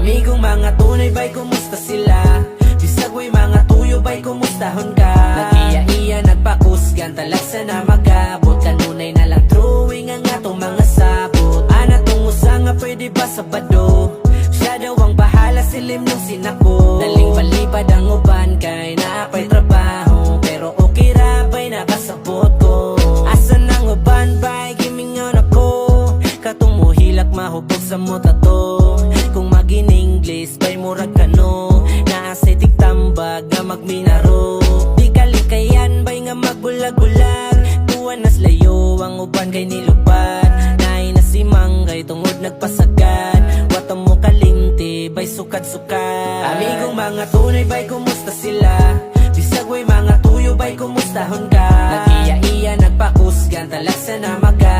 Amigong mga tunay ba'y kumusta sila? Bisag way mga tuyo ba'y kumustahon ka? Nag-iya-iya nagpakusgan talagsa na magabot. Kanunay na lang drawing ang atong mga sabot. Ana tong usa nga pwede ba sabado? Siya daw ang bahala silim nung sinako. Daling balipad ang uban kay naapay trabaho. Pero okay ra ba'y nakasabot ko? Asan ang uban ba'y gimingon ako? Katong muhilak mahubog sa mota to. Kung mag-in-English ba'y murag kano? Naasay tigtambag nga magminaro. Di kalikayan ba'y nga magbulag-bulag. Tuwan nas layo ang uban kay nilupad. Naay na si Manggay tungod nagpasagad. Wata mo kalimti ba'y sukad-sukad. Amigong mga tunay ba'y kumusta sila? Bisag way mga tuyo ba'y kumustahon ka? Nag-iya-iya nagpakusgan talagsa na magad.